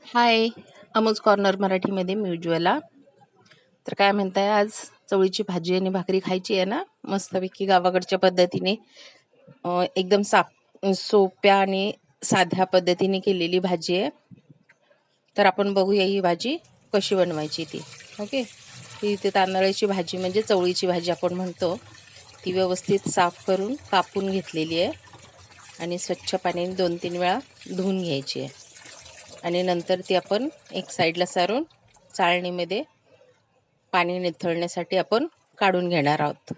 हाय, Amoj corner मराठीमध्ये मी उज्ज्वला. तर काय म्हणताय, आज चवळीची भाजी आणि भाकरी खायची आहे ना? मस्तपैकी गावाकडच्या पद्धतीने एकदम सोप्या आणि साध्या पद्धतीने केलेली भाजी आहे. तर आपण बघूया ही भाजी कशी बनवायची ती. ओके, ही इथे तांदळाची भाजी म्हणजे चवळीची भाजी आपण म्हणतो. ती व्यवस्थित साफ करून कापून घेतलेली आहे आणि स्वच्छ पाण्याने 2-3 वेळा धुवून घ्यायची आहे. आणि नंतर ती आपण एक साईडला सारून चाळणीमध्ये पाणी निथळण्यासाठी आपण काढून घेणार आहोत.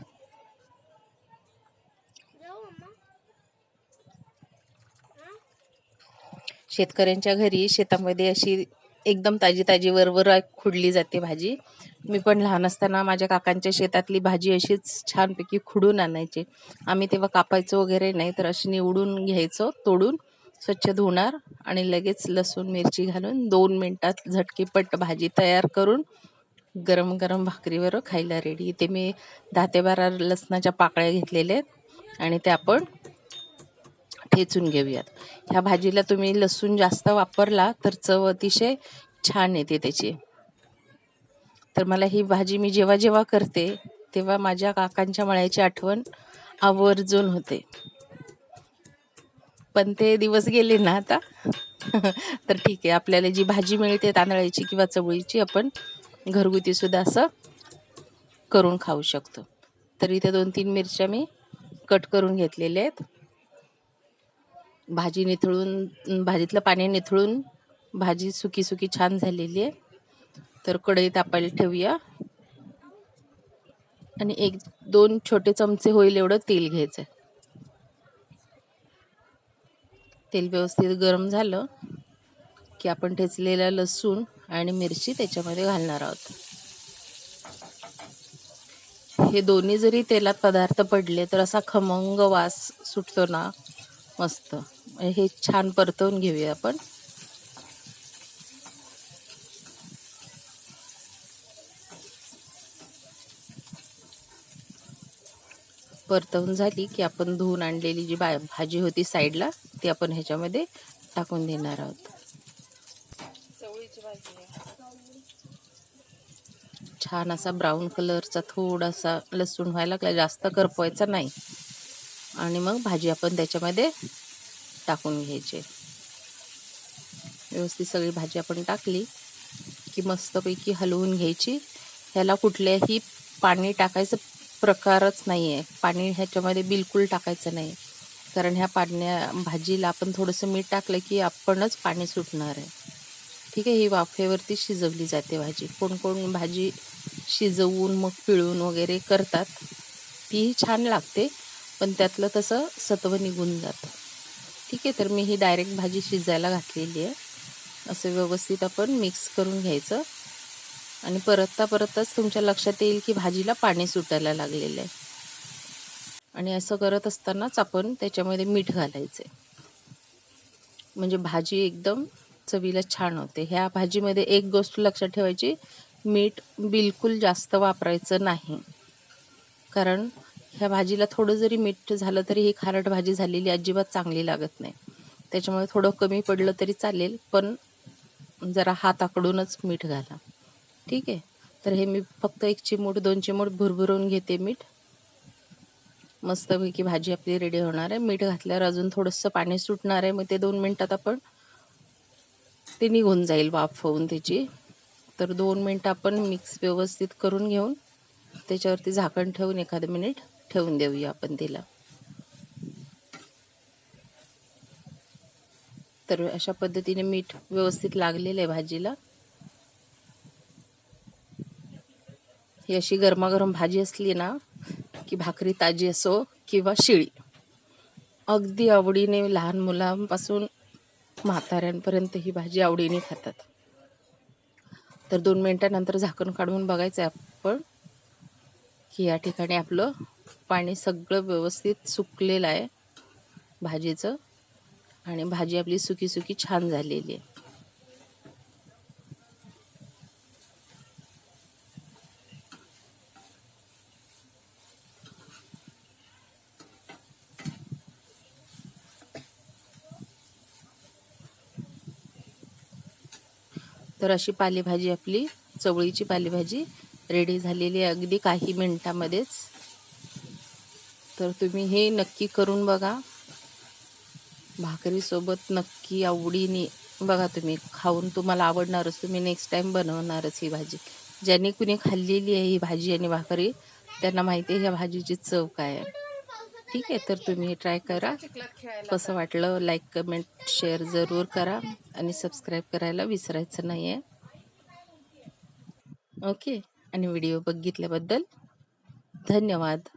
शेतकऱ्यांच्या घरी शेतामध्ये अशी एकदम ताजी ताजी वरवर खुडली जाते भाजी. मी पण लहान असताना माझ्या काकांच्या शेतातली भाजी अशीच छानपैकी खुडून आणायची. आम्ही तेव्हा कापायचो वगैरे नाही, तर अशी निवडून घ्यायचो, तोडून स्वच्छ धुणार आणि लगेच लसूण मिरची घालून 2 मिनिटात झटकीपट भाजी तयार करून गरम गरम भाकरीवर खायला रेडी. इथे मी 10 ते 12 लसणाच्या पाकळ्या घेतलेल्या आहेत आणि त्या आपण ठेचून घेऊयात. ह्या भाजीला तुम्ही लसूण जास्त वापरला तर चव अतिशय छान येते त्याची. तर मला ही भाजी मी जेव्हा जेव्हा करते तेव्हा माझ्या काकांच्या मळ्याची आठवण आवर्जून होते. पण ते दिवस गेले ना आता. तर ठीक आहे, आपल्याला जी भाजी मिळते तांदळाची किंवा चवळीची, आपण घरगुती सुद्धा असं करून खाऊ शकतो. तर इथे 2-3 मिरच्या मी कट करून घेतलेल्या आहेत. भाजी निथळून, भाजीतलं पाणी निथळून भाजी सुकी सुकी छान झालेली आहे. तर कढई तापायला ठेवूया आणि 1-2 छोटे चमचे होईल एवढं तेल घ्यायचं. तेल व्यवस्थित गरम झालं की आपण ठेचलेला लसूण आणि मिरची त्याच्यामध्ये घालणार आहोत. हे दोन्ही जरी तेलात पदार्थ पडले तर असा खमंग वास सुटतो ना, मस्त. हे छान परतवून घेऊया आपण. परतवून झाली की आपण धुवून आणलेली जी भाजी होती साईडला, ती आपण ह्याच्यामध्ये टाकून देणार आहोत. छान असा ब्राऊन कलरचा थोडासा लसूण व्हायला लागला, जास्त करपवायचा नाही. आणि मग भाजी आपण त्याच्यामध्ये टाकून घ्यायची. व्यवस्थित सगळी भाजी आपण टाकली की मस्तपैकी हलवून घ्यायची. ह्याला कुठल्याही पाणी टाकायचं प्रकारच नाही आहे. पाणी ह्याच्यामध्ये बिलकुल टाकायचं नाही, कारण ह्या भाजीला आपण थोडंसं मीठ टाकलं की आपणच पाणी सुटणार आहे. ठीक आहे, ही वाफेवरती शिजवली जाते भाजी. कोण कोण भाजी शिजवून मग पिळून वगैरे करतात, तीही छान लागते, पण त्यातलं तसं सत्व निघून जातं. ठीक आहे, तर मी ही डायरेक्ट भाजी शिजायला घातलेली आहे. असं व्यवस्थित आपण मिक्स करून घ्यायचं आणि परतताच तुमच्या लक्षात येईल की भाजीला पाणी सुटायला लागलेलं आहे. आणि असं करत असतानाच आपण त्याच्यामध्ये मीठ घालायचं, म्हणजे भाजी एकदम चवीला छान होते. ह्या भाजीमध्ये एक गोष्ट लक्षात ठेवायची, मीठ बिलकुल जास्त वापरायचं नाही, कारण ह्या भाजीला थोडं जरी मीठ झालं तरी ही खारट भाजी झालेली अजिबात चांगली लागत नाही. त्याच्यामुळे थोडं कमी पडलं तरी चालेल, पण जरा हात आखडूनच मीठ घाला. ठीक आहे, तर हे मी फक्त 1 चिमूट 2 चिमूट भुरभुरून घेते मीठ. मस्तपैकी भाजी आपली रेडी होणार आहे. मीठ घातल्यावर अजून थोडंसं पाणी सुटणार आहे, मग ते 2 मिनिटात आपण ते निघून जाईल वाफ होऊन त्याची. तर 2 मिनिटं आपण मिक्स व्यवस्थित करून घेऊन त्याच्यावरती झाकण ठेवून 1 मिनिट ठेवून देऊया आपण तिला. तर अशा पद्धतीने मीठ व्यवस्थित लागलेलं आहे भाजीला. ही अशी गरमागरम भाजी असली ना की भाकरी ताजी असो किंवा शिळी, अगदी आवडीने लहान मुलांपासून म्हाताऱ्यांपर्यंत ही भाजी आवडीने खातात. तर 2 मिनिटानंतर झाकण काढून बघायचं आहे आपण की या ठिकाणी आपलं पाणी सगळं व्यवस्थित सुकलेलं आहे भाजीचं, आणि भाजी आपली सुकी सुकी छान झालेली आहे. तर अशी पालेभाजी आपली चवळीची पालेभाजी रेडी झालेली आहे अगदी काही मिनिटामध्येच. तर तुम्ही हे नक्की करून बघा, भाकरीसोबत नक्की आवडीने बघा. तुम्ही खाऊन तुम्हाला आवडणारच, तुम्ही नेक्स्ट टाइम बनवणारच ही भाजी. ज्यांनी कुणी खाल्लेली आहे ही भाजी आणि भाकरी त्यांना माहिती आहे ह्या भाजीची चव काय आहे. ठीक आहे, तर तुम्ही ट्राय करा. कसं वाटलं लाईक कमेंट शेअर जरूर करा आणि सबस्क्राईब करायला विसरायचं नाही आहे. ओके, आणि व्हिडिओ बघितल्याबद्दल धन्यवाद.